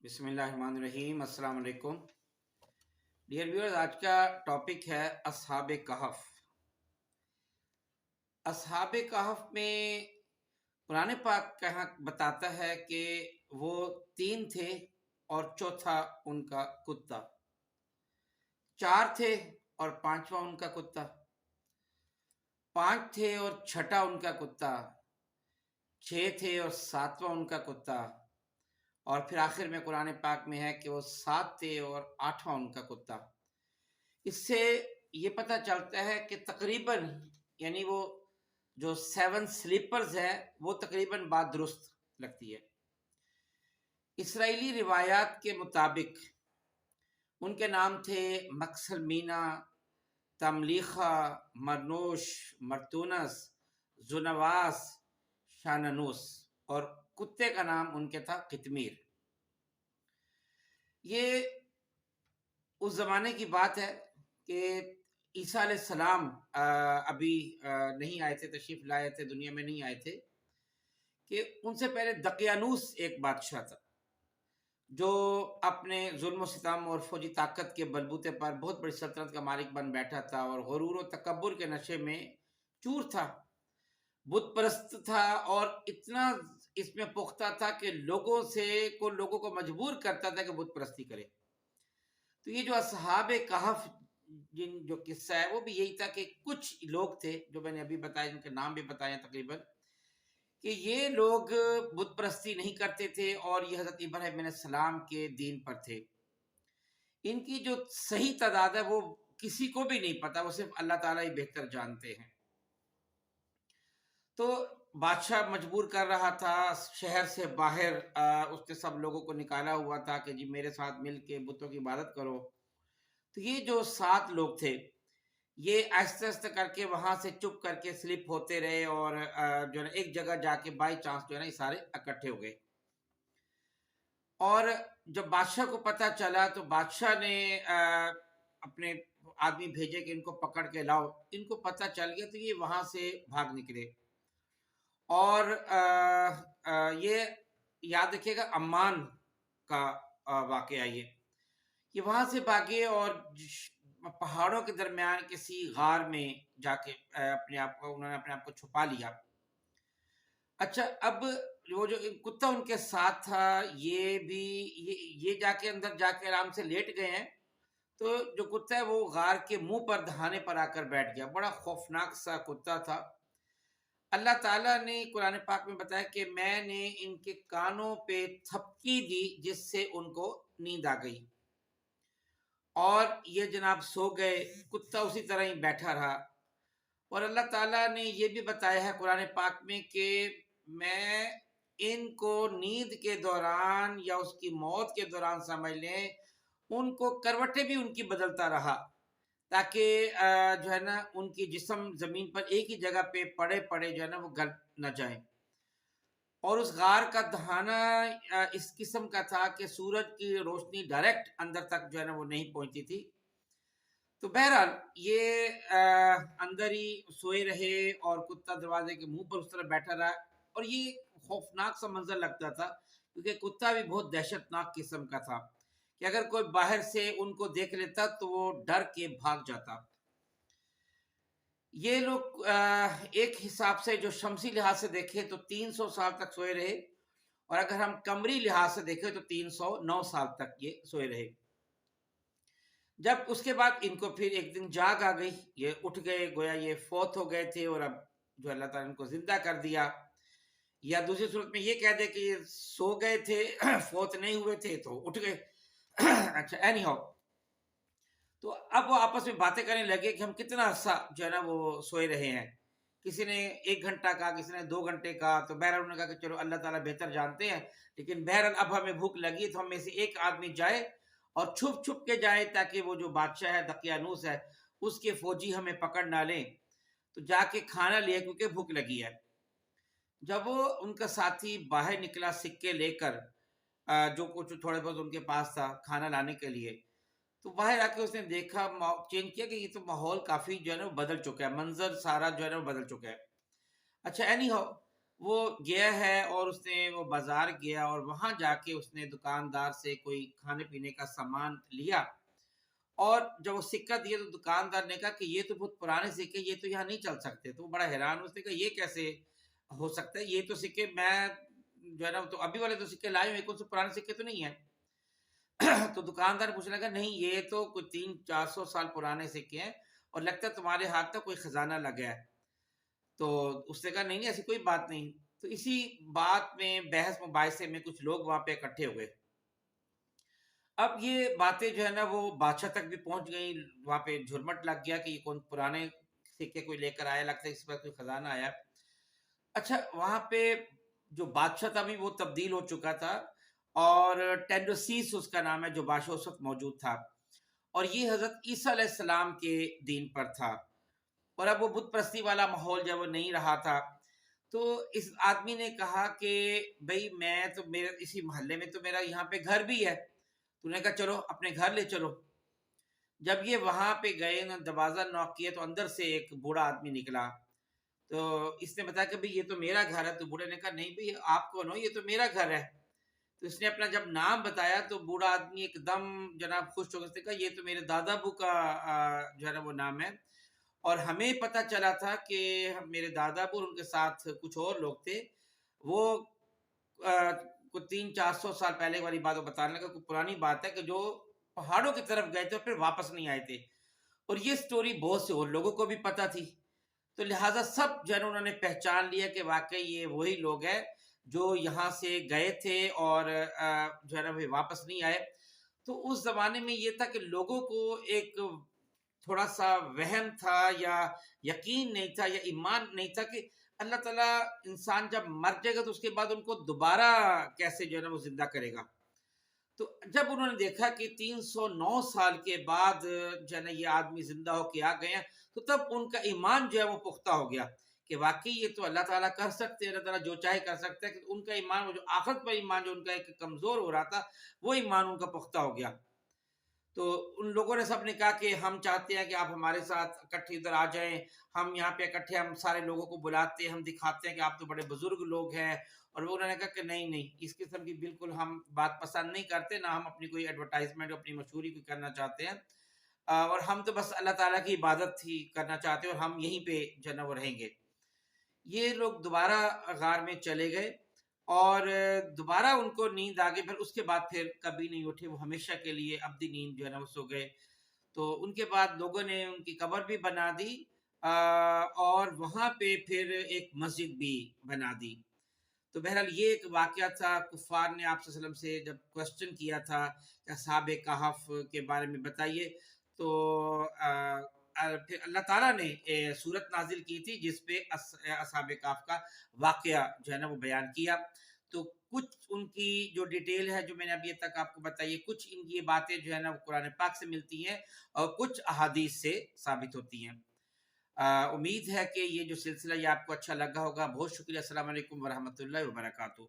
बिस्मिल्लाहिर्रहमानिर्रहीम। अस्सलाम वालेकुम डियर व्यूअर्स, आज का टॉपिक है असहाबे कहफ। असहाबे कहफ में कुरान पाक कहाँ बताता है कि वो तीन थे और चौथा उनका कुत्ता, चार थे और पांचवा उनका कुत्ता, पांच थे और छठा उनका कुत्ता, छह थे और सातवां उनका कुत्ता, और फिर आखिर में कुरान पाक में है कि वो सात थे और आठवां उनका कुत्ता। इससे ये पता चलता है कि तकरीबन यानी वो जो सेवन स्लीपर्स है वो तकरीबन बात दुरुस्त लगती है। इसराइली रिवायात के मुताबिक उनके नाम थे मक्सलमीना, तमलीखा, मरनूश, मरतूनस, जुनवास, शाननूस, और कुत्ते का नाम उनके था कितमीर। ये उस ज़माने की बात है कि ईसा अलैहिस्सलाम अभी नहीं आए थे, तशरीफ़ लाए थे, दुनिया में नहीं आए थे, कि उनसे पहले दकियानूस एक बादशाह था जो अपने जुल्म सितम और फौजी ताकत के बलबूते पर बहुत बड़ी सल्तनत का मालिक बन बैठा था और गुरूर और तकब्बुर के नशे में चूर था, बुत परस्त था और इतना इसमें पुख्ता था कि लोगों को मजबूर करता था कि बुत परस्ती करे। तो ये जो असहाबे कहफ जो किस्सा है वो भी यही था कि कुछ लोग थे जो मैंने अभी बताया, जिनके नाम भी बताए तकरीबन, कि ये लोग बुत परस्ती नहीं करते थे और ये हजरत इब्राहिम अलैहिस्सलाम के दीन पर थे। इनकी जो सही तादाद है वो किसी को भी नहीं पता, वो सिर्फ अल्लाह ताला ही बेहतर जानते हैं। तो बादशाह मजबूर कर रहा था, शहर से बाहर उसने सब लोगों को निकाला हुआ था कि जी मेरे साथ मिल के बुतों की इबादत करो। तो ये जो सात लोग थे ये आहिस्ते आहिस्ते करके वहां से चुप करके स्लिप होते रहे और जो है एक जगह जाके बाई चांस जो है ना ये सारे इकट्ठे हो गए। और जब बादशाह को पता चला तो बादशाह ने अपने आदमी भेजे कि इनको पकड़ के लाओ। इनको पता चल गया तो ये वहां से भाग निकले। और ये याद रखिएगा अम्मान का वाकया ये वहां से भागे और पहाड़ों के दरमियान किसी गार में जाके उन्होंने अपने आप को छुपा लिया। अच्छा, अब वो जो कुत्ता उनके साथ था ये भी ये जाके अंदर जाके आराम से लेट गए हैं। तो जो कुत्ता है वो गार के मुंह पर दहाने पर आकर बैठ गया। बड़ा खौफनाक सा कुत्ता था। अल्लाह ताला ने कुरान पाक में बताया कि मैंने इनके कानों पे थपकी दी जिससे उनको नींद आ गई और ये जनाब सो गए। कुत्ता उसी तरह ही बैठा रहा। और अल्लाह ताला ने ये भी बताया है कुरान पाक में कि मैं इनको नींद के दौरान या उसकी मौत के दौरान समझ लें, उनको करवटें भी उनकी बदलता रहा ताकि जो है ना उनकी जिस्म जमीन पर एक ही जगह पे पड़े पड़े जो है ना वो गल न जाए। और उस गार का दहाना इस किस्म का था कि सूरज की रोशनी डायरेक्ट अंदर तक जो है ना वो नहीं पहुंचती थी। तो बहरहाल ये अंदर ही सोए रहे और कुत्ता दरवाजे के मुंह पर उस तरह बैठा रहा। और ये खौफनाक सा मंजर लगता था क्योंकि कुत्ता भी बहुत दहशतनाक किस्म का था कि अगर कोई बाहर से उनको देख लेता तो वो डर के भाग जाता। ये लोग एक हिसाब से जो शमसी लिहाज से देखें तो 300 साल तक सोए रहे और अगर हम कमरी लिहाज से देखें तो 309 साल तक ये सोए रहे। जब उसके बाद इनको फिर एक दिन जाग आ गई, ये उठ गए, गोया ये फौत हो गए थे और अब जो अल्लाह ताला ने इनको जिंदा कर दिया। या दूसरी सूरत में ये कह दे कि ये सो गए थे फौत नहीं हुए थे तो उठ गए। अच्छा, एनी हाउ, तो अब वो आपस में बातें करने लगे कि हम कितना अरसा जो है ना वो सोए रहे हैं। किसी ने 1 घंटा कहा, किसी ने 2 घंटे कहा। तो बहरहाल उन्होंने कहा कि चलो अल्लाह ताला बेहतर जानते हैं, लेकिन बहरहाल अब हमें भूख लगी तो हम में से एक आदमी जाए और छुप छुप के जाए ताकि वो जो बादशाह है दकियानूस है उसके फौजी हमें पकड़ ना लें। तो जाके खाना लिया क्योंकि भूख लगी है। जब वो उनका साथी बाहर निकला सिक्के लेकर, जो कुछ थोड़े बहुत उनके पास था खाना लाने के लिए, तो बाहर आके उसने देखा, चेंज किया कि ये तो माहौल काफी जो है ना बदल चुका है, मंजर सारा जो है ना बदल चुका है। अच्छा, एनी हाउ, وہ گیا ہے اور اس نے وہ بازار گیا اور وہاں جا کے اس نے دکاندار سے کوئی کھانے پینے کا سامان لیا، اور جب وہ سکہ دیا تو دکاندار نے کہا کہ یہ تو بہت پرانے سکے، یہ تو یہاں نہیں چل سکتے۔ تو وہ بڑا حیران، اس نے کہا یہ کیسے ہو سکتا ہے، یہ تو سکے میں جو ہے نا تو ابھی والے تو سکے لائے ہوئے، کون سے پرانے سکے تو نہیں ہیں۔ تو دکاندار پوچھنے لگا نہیں یہ تو کوئی 300-400 سال پرانے سکے ہیں، اور لگتا ہے تمہارے ہاتھ تک کوئی خزانہ لگا ہے۔ تو اس نے کہا نہیں نہیں ایسی کوئی بات نہیں۔ تو اسی بات میں بحث مباحثے میں کچھ لوگ وہاں پہ اکٹھے ہوئے۔ اب یہ باتیں جو ہے نا وہ بادشاہ تک بھی پہنچ گئی، وہاں پہ جھرمٹ لگ گیا کہ یہ کون پرانے سکے کوئی لے کر آیا، لگتا ہے اس پر کوئی خزانہ آیا۔ اچھا وہاں پہ جو بادشاہ تھا بھی وہ تبدیل ہو چکا تھا، اور ٹینڈوسیس اس کا نام ہے جو بادشاہ اس وقت موجود تھا، اور یہ حضرت عیسیٰ علیہ السلام کے دین پر تھا، اور اب وہ بت پرستی والا ماحول جب وہ نہیں رہا تھا۔ تو اس آدمی نے کہا کہ بھئی میں تو میرے اسی محلے میں تو میرا یہاں پہ گھر بھی ہے، تو نے کہا چلو اپنے گھر لے چلو۔ جب یہ وہاں پہ گئے نا، دروازہ نوک کیا تو اندر سے ایک بوڑھا آدمی نکلا۔ تو اس نے بتایا کہ بھئی یہ تو میرا گھر ہے۔ تو بوڑھے نے کہا نہیں بھئی آپ کون ہو، یہ تو میرا گھر ہے۔ تو اس نے اپنا جب نام بتایا تو بوڑھا آدمی ایک دم جناب خوش ہو گیا، اس نے کہا یہ تو میرے دادا ابو کا جو ہے نا وہ نام ہے، اور ہمیں پتہ چلا تھا کہ میرے دادا ابو اور ان کے ساتھ کچھ اور لوگ تھے، وہ کوئی 300-400 سال پہلے والی بات وہ بتانے لگا، کوئی پرانی بات ہے کہ جو پہاڑوں کی طرف گئے تھے اور پھر واپس نہیں آئے تھے، اور یہ سٹوری بہت سے اور لوگوں کو بھی پتہ تھی۔ تو لہٰذا سب جو ہے نا انہوں نے پہچان لیا کہ واقعی یہ وہی لوگ ہیں جو یہاں سے گئے تھے اور جو ہے نا وہ واپس نہیں آئے۔ تو اس زمانے میں یہ تھا کہ لوگوں کو ایک تھوڑا سا وہم تھا، یا یقین نہیں تھا، یا ایمان نہیں تھا کہ اللہ تعالیٰ انسان جب مر جائے گا تو اس کے بعد ان کو دوبارہ کیسے جو ہے نا وہ زندہ کرے گا۔ تو جب انہوں نے دیکھا کہ 309 سال کے بعد جو ہے نا یہ آدمی زندہ ہو کے آ گئے ہیں، تو تب ان کا ایمان جو ہے وہ پختہ ہو گیا کہ واقعی یہ تو اللہ تعالیٰ کر سکتے ہیں، اللہ تعالیٰ جو چاہے کر سکتا ہے۔ کہ ان کا ایمان، وہ جو آخرت پر ایمان جو ان کا ایک کمزور ہو رہا تھا، وہ ایمان ان کا پختہ ہو گیا۔ تو ان لوگوں نے سب نے کہا کہ ہم چاہتے ہیں کہ آپ ہمارے ساتھ اکٹھے ادھر آ جائیں، ہم یہاں پہ اکٹھے ہم سارے لوگوں کو بلاتے ہیں، ہم دکھاتے ہیں کہ آپ تو بڑے بزرگ لوگ ہیں۔ اور وہ انہوں نے کہا کہ نہیں نہیں اس قسم کی بالکل ہم بات پسند نہیں کرتے، نہ ہم اپنی کوئی ایڈورٹائزمنٹ اپنی مشہوری کوئی کرنا چاہتے ہیں، اور ہم تو بس اللہ تعالیٰ کی عبادت ہی کرنا چاہتے ہیں، اور ہم یہیں پہ جو ہے نا وہ رہیں گے۔ یہ لوگ دوبارہ غار میں چلے گئے، اور دوبارہ ان کو نیند آ گئی، پھر اس کے بعد پھر کبھی نہیں اٹھے، وہ ہمیشہ کے لیے ابدی نیند جو ہے نا وہ سو گئے۔ تو ان کے بعد لوگوں نے ان کی قبر بھی بنا دی، اور وہاں پہ پھر ایک مسجد بھی بنا دی۔ تو بہرحال یہ ایک واقعہ تھا۔ کفار نے آپ صلی اللہ علیہ وسلم سے جب کوشچن کیا تھا کہ اصحاب کہف کے بارے میں بتائیے، تو پھر اللہ تعالیٰ نے سورت نازل کی تھی جس پہ اصحاب کہف کا واقعہ جو ہے نا وہ بیان کیا۔ تو کچھ ان کی جو ڈیٹیل ہے جو میں نے ابھی تک آپ کو بتائی، کچھ ان کی باتیں جو ہے نا وہ قرآن پاک سے ملتی ہیں اور کچھ احادیث سے ثابت ہوتی ہیں۔ امید ہے کہ یہ جو سلسلہ یہ آپ کو اچھا لگا ہوگا۔ بہت شکریہ۔ السلام علیکم ورحمۃ اللہ وبرکاتہ۔